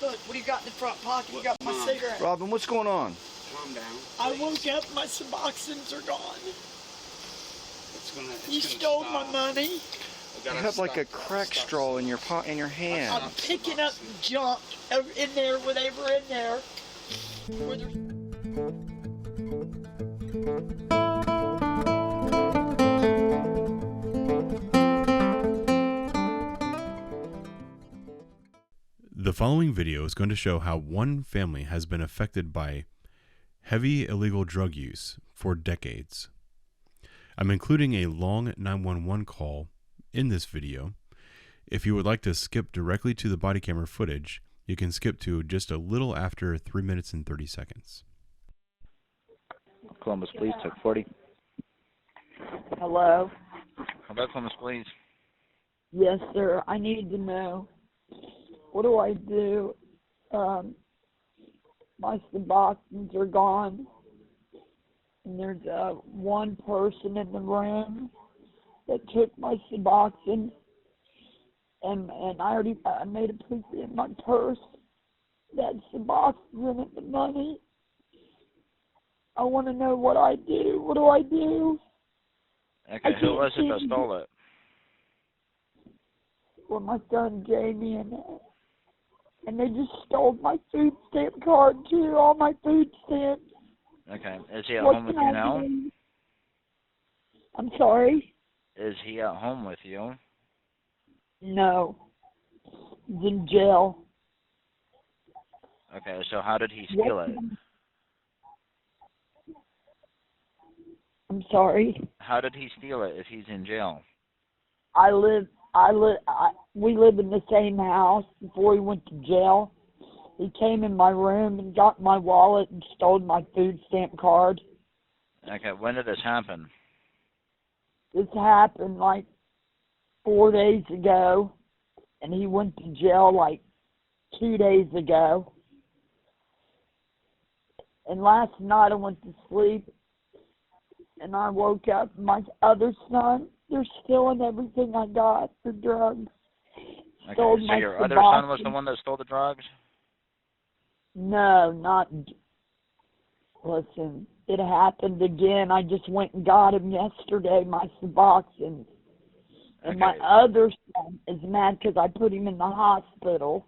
Look, what do you got in the front pocket? You got my cigarette. Robin, what's going on? Calm down. I woke up, my Suboxones are gone. It's You gonna stole stop. my money. You have like a crack straw in your hand. I'm picking up junk in there where they were in there. Where there's... The following video is going to show how one family has been affected by heavy illegal drug use for decades. I'm including a long 911 call in this video. If you would like to skip directly to the body camera footage, you can skip to just a little after 3 minutes and 30 seconds. Columbus Police, took 40. Hello? Hello, Columbus Police. Yes, sir. I need to know. What do I do? My Suboxones are gone. And there's one person in the room that took my Suboxone. And I made a put in my purse. That Suboxone in it, the money. I want to know what I do. What do I do? Okay, who was it that stole it? Well, my son Jamie and they just stole my food stamp card too, all my food stamps. Okay, is he at home with you now? I'm sorry? Is he at home with you? No. He's in jail. Okay, so how did he steal it? I'm sorry? How did he steal it if he's in jail? We live in the same house before he went to jail. He came in my room and got my wallet and stole my food stamp card. Okay, when did this happen? This happened like 4 days ago, and he went to jail like 2 days ago. And last night I went to sleep, and I woke up. My other son, they're stealing everything I got for drugs. Okay, so your other son was the one that stole the drugs? No, not... Listen, it happened again. I just went and got him yesterday, my Suboxone. And my other son is mad because I put him in the hospital.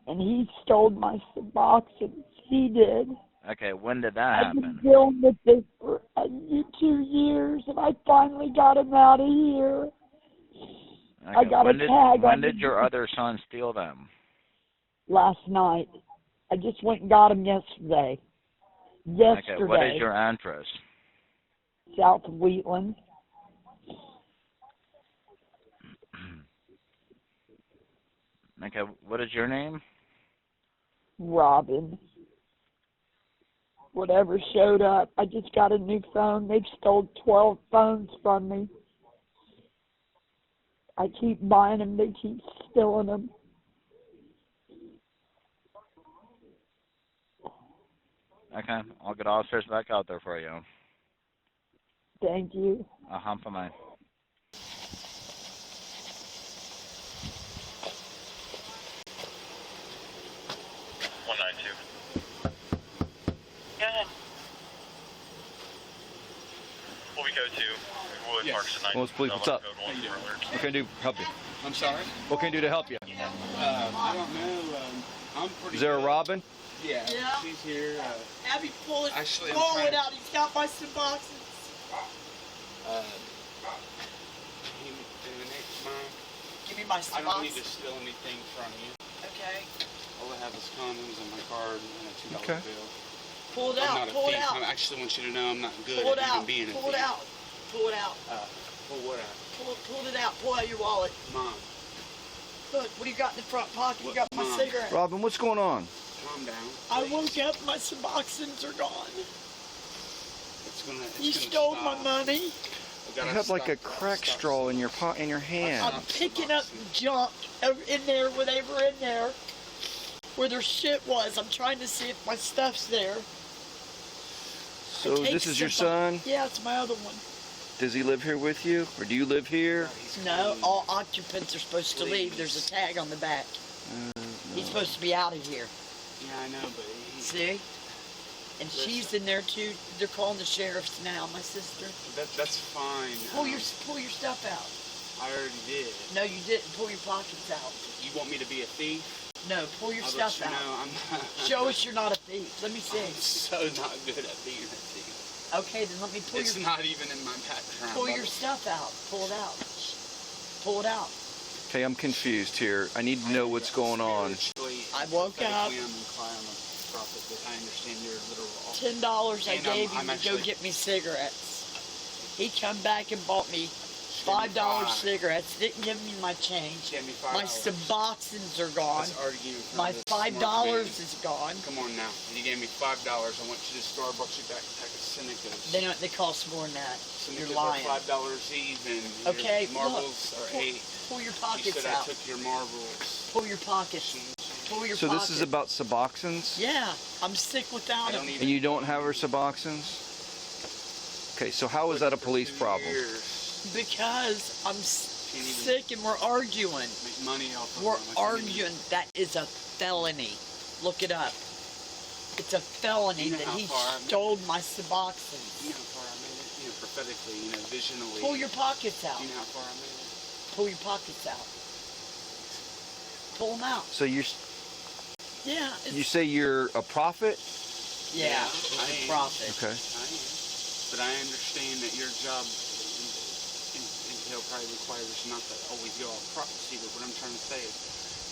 And he stole my Suboxone. He did. Okay, when did that happen? I've been dealing with this for 2 years, and I finally got him out of here. Okay, I got a tag. When did your other son steal them? Last night. I just went and got him yesterday. Okay, what is your address? South of Wheatland. Okay, what is your name? Robin. Whatever showed up. I just got a new phone. They've stole 12 phones from me. I keep buying them. They keep stealing them. Okay, I'll get officers back out there for you. Thank you. Bye. 192. Go ahead. What we go to, Wood Parks tonight. Well, please, what's up? What can I do to help you? I'm sorry? What can I do to help you? I don't know. I'm pretty Is there a good. Robin? Yeah, she's here. Abby, pull it Actually, forward out. He's got my Suboxone. Give me my Suboxone. I don't need to steal anything from you. Okay. All I have is condoms and my card and a $2 Okay. bill. Pull it I'm out. not a Pull it thief. out. I actually want you to know I'm not good Pull it at out. even being a thief. Pull it out. Pull it out. Pull what out? Pull it out. Pull out your wallet. Mom. Look, what do you got in the front pocket? You got my Mom. cigarette. Robin, what's going on? Calm down. I woke up, my Suboxones are gone. You gonna stole stop. my money. You have like a crack straw in your hand. I'm picking up junk in there where they were in there, where their shit was. I'm trying to see if my stuff's there. So this is your son? Yeah, it's my other one. Does he live here with you, or do you live here? No, all occupants are supposed to leave. There's a tag on the back. He's supposed to be out of here. Yeah, I know, but See? And she's in there too. They're calling the sheriffs now, my sister. that's fine. Pull your stuff out. I already did. No, you didn't. Pull your pockets out. You want me to be a thief? No, pull your I'll stuff let you out. know I'm not. Show us you're not a thief. Let me see. I'm so not good at being a thief. Okay, then let me pull It's your not even in my background. pull your stuff out. Pull it out. Pull it out. Okay, I'm confused here. I need to know what's going on. I woke up. I'm inclined to profit, but I understand your literal offer. $10 I And gave I'm him to go actually- get me cigarettes. He come back and bought me $5 $5. cigarettes. Didn't give me my change. Give me $5. My Suboxones are gone. Let's argue in front My of this $5 smart man. is gone. Come on now. You gave me $5. I went to the store, brought you back a pack of Senecas. They cost more than that. You're Senecas lying. are $5 even. Okay, Your marbles are pull, $8. pull your You pockets said out. I took your marbles. Pull your pockets. Pull your So pockets. this is about Suboxones? Yeah, I'm sick without I don't them. even. And you don't have her Suboxones? Okay, so how is that a police problem? Years. Because I'm Can't even sick and we're arguing. make money off of We're them. I can't even- arguing. That is a felony. Look it up. It's a felony You know that how he far I've made stole my Suboxones. You know how far I made it? You know, prophetically, you know, visionally. Pull your pockets out. You know how far I made it? Pull your pockets out. Pull them out. So you Yeah. you say you're a prophet? Yeah, I it's a am. profit. Okay. I am. But I understand that your job entail probably requires not to always go off prophecy, but what I'm trying to say is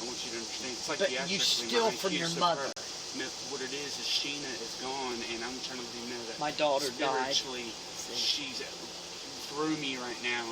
I want you to understand. It's like But you theatrically, steal my from IQ your so mother. perfect. No, what it is Sheena is gone, and I'm trying to let you know that My daughter died. spiritually, she's through me right now.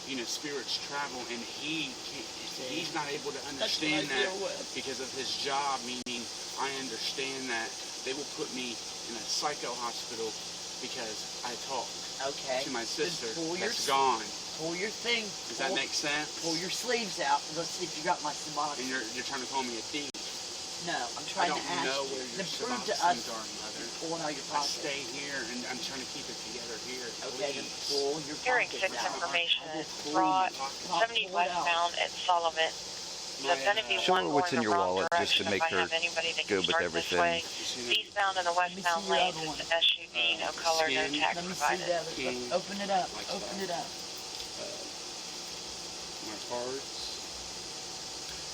You know, spirits travel, and he can't, he's not able to That's what I understand that deal with. because of his job. Meaning, I understand that they will put me in a psycho hospital because I talk Okay. to my sister pull your that's gone. Pull your thing. Does that make sense? Pull your sleeves out and let's see if you got my Suboxone. And you're trying to call me a thief. No, I'm I trying don't to ask know you. where your Then prove to us Suboxones are, mother. pulling out your I pockets. stay here, and I'm trying to keep it together here. Okay, then Please. pull your Hearing pockets 6 out. information I will is pull brought your pockets 70 out. Pull it out. westbound at Sullivan. There's going to be Show one her what's going in your the wrong wallet just to direction make if I her have anybody that good can with start this everything. way. Eastbound and the westbound see your lanes other is one. SUV, no color, no skin. tag Let me see provided. the other. King. Open it up. Like Open that. it up. My cards.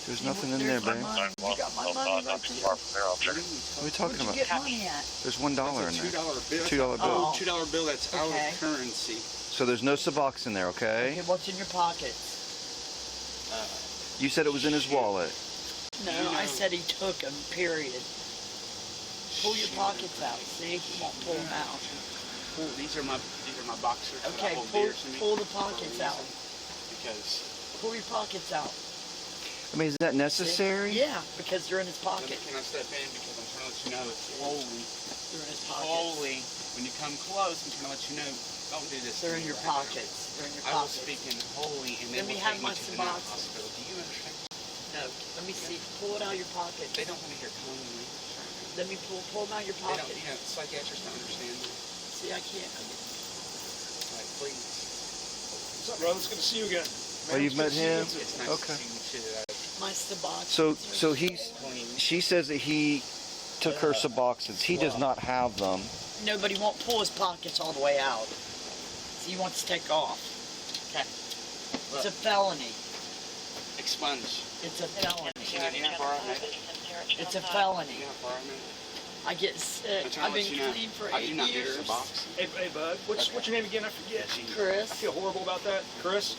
There's nothing in there, babe. You got my money right there. What are we talking Where'd about? you get money at? There's $1 That's in a there. $2 bill. $2 bill. Oh. $2 bill. That's Okay. our currency. So there's no Suboxone there, Okay, okay? what's in your pockets? You said it was in his wallet. No, You I know- said he took them, period. Pull your pockets out, see? You won't pull them out. These are my boxers. that I Okay, hold pull, dear to me pull the for a pockets out. reason. Because Pull your pockets out. I mean, is that See? necessary? Yeah, because they're in his pocket. can I step in because I'm trying to let you know it's holy. They're in his pocket. Holy. When you come close, I'm trying to let you know. Don't do this. to They're in me your right now. pockets. They're in your I will pockets. speak in holy, and they Let me will have take my me to the night Suboxone. hospital. Do you understand? No, let me see. Pull it out of your pocket. They don't want to hear common language. Let me pull them out of your They don't. pocket. You know, psychiatrists don't understand that. See, I can't. Like, please. What's up, brother? It's good to see you again. Well, you've met him? It's nice Okay. to see you too. My Suboxone. So she says that he took her Suboxones. He does not have them. Nobody won't pull his pockets all the way out. So he wants to take off. Okay. It's a felony. Expunge. It's a felony. You know how far I made it? It's a felony. You know how far I made it? I get sick. I'm trying I've to let been you know. clean for I do 8 not do years. Suboxone. Hey, bud. What's your name again? I forget. Chris. I feel horrible about that. Chris?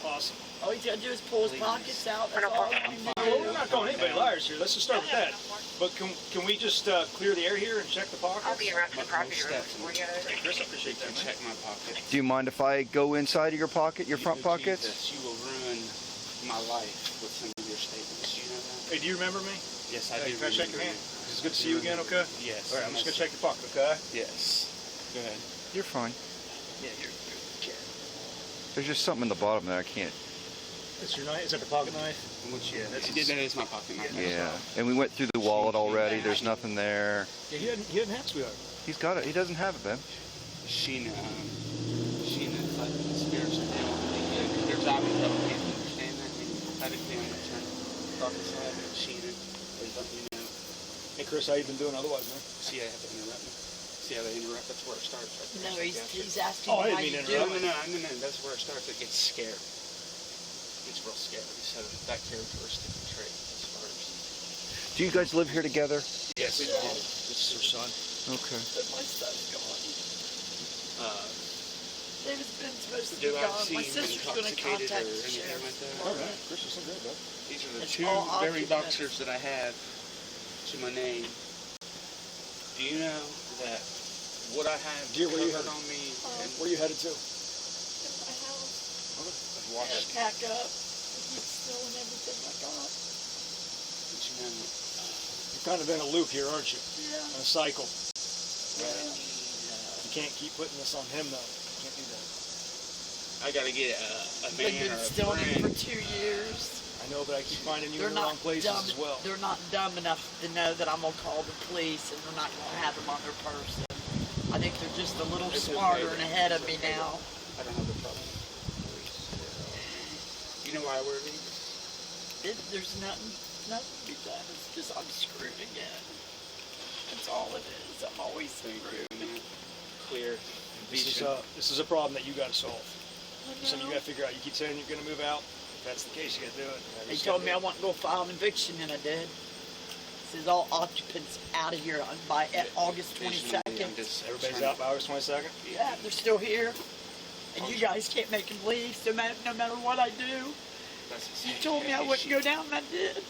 Awesome. All he's got to do is pull his pockets out. That's all I want him to Well, we're do. not calling anybody liars here. Let's just start with that. But can we just clear the air here and check the pockets? I'll be around to the property room before you Hey, Chris, I appreciate that, man. Check my pocket. Do you mind if I go inside of your pocket, your front You, pockets? Jesus, you will ruin my life with some of your statements. You know that? Hey, do you remember me? Yes, I Hey, do. can I shake your remember hand? you. It's good to see you again, okay? Yes. All right, I'm just going to check your pocket, okay? Yes. Go ahead. You're fine. Yeah, you're good. There's just something in the bottom there I can't. That's your knife? Is that the pocket knife? Yeah, that is my pocket knife. Yeah. And we went through the wallet already. There's nothing there. Yeah, he didn't have sweetheart. He's got it. He doesn't have it, Ben. Sheena's like the spiritual deal. Their job is that we can't understand that. Maybe prophetically, I'm going to turn the dark side of Sheena. Hey Chris, how you been doing otherwise, man? See, I have to interrupt me. See how they interrupt? That's where it starts. Right there. No, he's asking Oh, I how didn't you mean to do. interrupt. No. That's where it starts. It gets scared. It gets real scary. So that characteristic trait as far as. Do you guys live here together? Yes, we do. This is her son. Okay. But my son's gone. David's been supposed to be Do I gone. seem My sister's going to intoxicated contact or the anything sheriff. like that? All right, Chris, you're so good, bud. These are the It's two all very occupants. boxers that I have to my name. Do you know that what I have Dear, where you covered headed? on me and Where you headed to? In my house. I've I had to watched, pack up. He's stealing everything I got. but you know, You're kind of in a loop here, aren't you? Yeah. In a cycle. Yeah. You can't keep putting this on him, though. You can't do that. I gotta get a They've man been or a stealing it for friend. 2 years. I know, but I keep finding you They're in the wrong not places dumb. as well. They're not dumb enough to know that I'm gonna call the police and they're not gonna have them on their person. I think they're just a little It's smarter okay. and ahead of me It's okay. now. I don't have a problem. You know why I wear these? There's nothing to be done. It's just I'm screwed again. That's all it is. I'm always Thank screwed. you. Clear This vision. is a problem that you got to solve. I Something you know. got to figure out. You keep saying you're going to move out. If that's the case, you got to do it. You They just told gotta me I do it. want to go file an eviction and I did. Says all occupants out of here by August Visionary, 22nd. I'm just Everybody's trying out by August 22nd? Yeah, they're still here. And you guys can't make them leave no matter what I do. That's the You same told me I case. wouldn't go down and I did.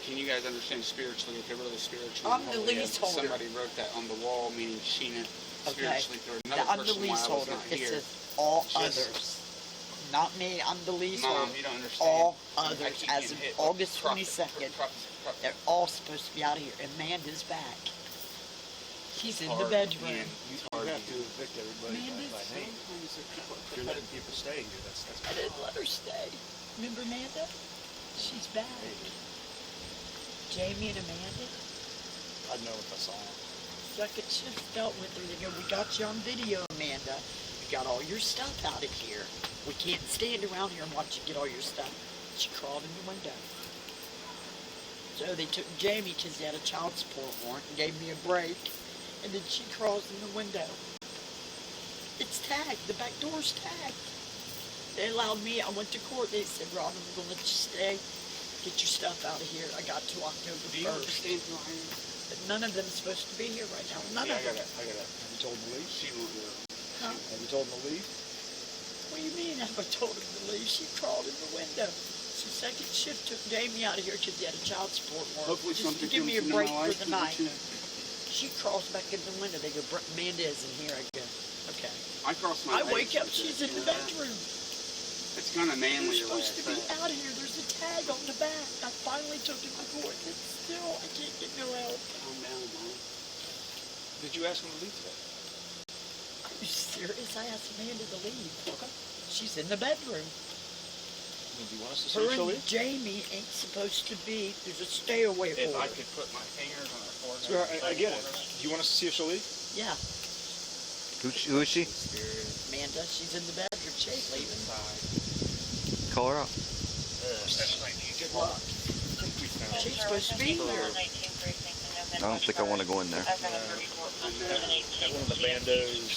Can you guys understand spiritually? If they're really spiritually I'm the holy, leaseholder. Somebody wrote that on the wall, meaning Sheena Okay. spiritually through Now, another I'm the person while I was leaseholder. not It here. says all Just- others. Not me, I'm the leaseholder. Mom, you don't understand. All I others keep as getting of hit. August Profit, 22nd. profit. They're all supposed to be out of here. Amanda's back. She's in the Hard, bedroom. Ian. It's hard. You have to evict everybody Amanda's by name. If you're letting people stay here, that's I didn't let her stay. Remember Amanda? She's back. Jamie and Amanda. I'd know if I saw him. Second shift dealt with her. They go, we got you on video, Amanda. You got all your stuff out of here. We can't stand around here and watch you get all your stuff. She crawled in the window. So they took Jamie because he had a child support warrant and gave me a break. And then she crawls in the window. It's tagged. The back door's tagged. They allowed me. I went to court. They said, Robin, we're going to let you stay. Get your stuff out of here. I got to October 1st. Do you understand who I am? But none of them's supposed to be here right now. None Yeah, of them. I gotta. Have you told him to leave? She won't do it. Huh? Have you told him to leave? What do you mean? I told him to leave. She crawled in the window. So second shift took Jamie out of here because he had a child support warrant. Hopefully just to something give me a comes into break my for life the to let night. you know. She crawls back in the window. They go, Amanda isn't here. I go, okay. I cross my I legs wake up. with She's it, in the you know? bedroom. It's kind of manly. You're the way supposed to I be say it. out of here. There's a tag on the back. I finally took it to court. And still, I can't get no help. Calm down, Mom. Did you ask him to leave today? Are you serious? I asked Amanda to leave. Okay. She's in the bedroom. Do you want us to see Her if she'll and leave? Jamie ain't supposed to be. There's a stay away If I order. could put my fingers on her forehead. Sure, I get it. Do you want us to see if she'll leave? Yeah, Who is she? Amanda. She's in the bedroom. She ain't leaving. Call her out. Good luck. She's supposed to be here. I don't think I want to go in there. At one of the bandos.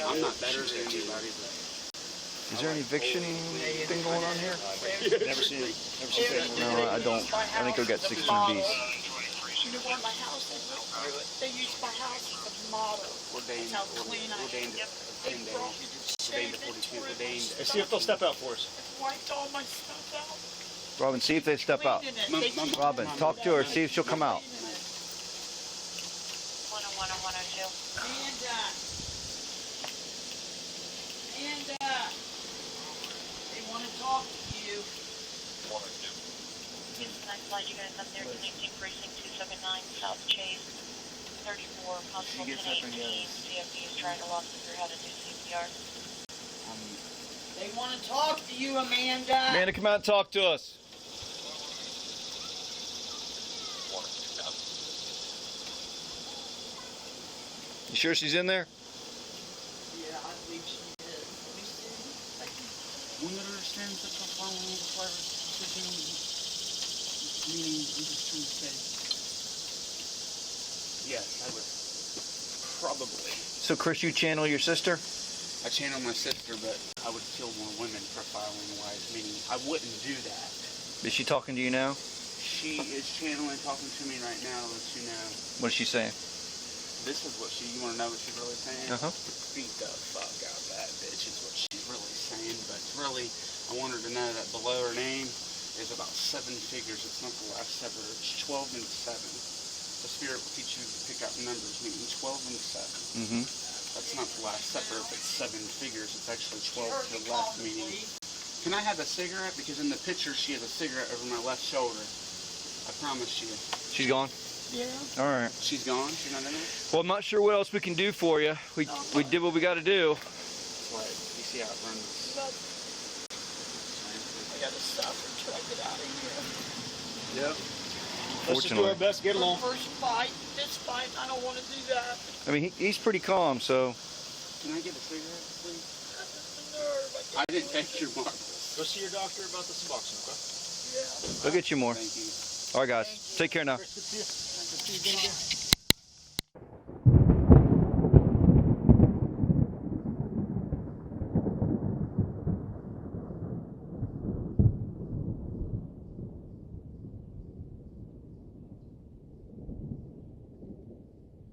I'm not better than anybody, but Is there any eviction thing going on here? Never seen it. No, I don't. I think I got 16 Bs. You know where my house is? They use my house as a model. ordained, That's how clean I ordained, am. They ordained, brought me to shave ordained to it, 42, tore it, ordained. Let's see if they'll step out for us. wiped all my stuff out. Robin, see if they step out. Cleaned it. They keep Robin, talk to her. See if she'll come out. 101 and 102. And they want to talk to you. Next slide, you guys up there, connecting precinct 279 South Chase, 34, possible 1018. CFD is trying to walk you through how to do CPR. They want to talk to you, Amanda. Amanda, come out and talk to us. You sure she's in there? Yeah, I believe she is. Let me see. One that understands that the following requires precision, meaning I'm just trying to say, So, Chris, you channel your sister? I channel my sister, but I would kill more women profiling-wise, meaning I wouldn't do that. Is she talking to you now? She is channeling, talking to me right now to let you know. What is she saying? This is what you want to know what she's really saying? Uh-huh. Beat the fuck out of that bitch is what she's really saying, but really, I want her to know that below her name is about 7 figures. It's not the last separate. It's 12 and 7. The spirit will teach you to pick out numbers, meaning 12 and 7. Mm-hmm. That's not the last separate, but 7 figures. It's actually 12 to the left, meaning... Can I have a cigarette? Because in the picture, she has a cigarette over my left shoulder. I promise you. She's gone? Yeah. All right. She's gone? She's not in there? Well, I'm not sure what else we can do for you. We did what we got to do. That's why you see how it runs. I gotta stop and try to get out of here. Yep. Let's just do our best to get along. First fight, this fight, I don't want to do that. I mean, he's pretty calm, so... Can I get a cigarette, please? Nerve. I didn't take your marbles. Go see your doctor about the Suboxone, okay? Yeah. I'll get you more. Thank you. All right, guys. Take care now. Chris, good to see you. Good to see you again.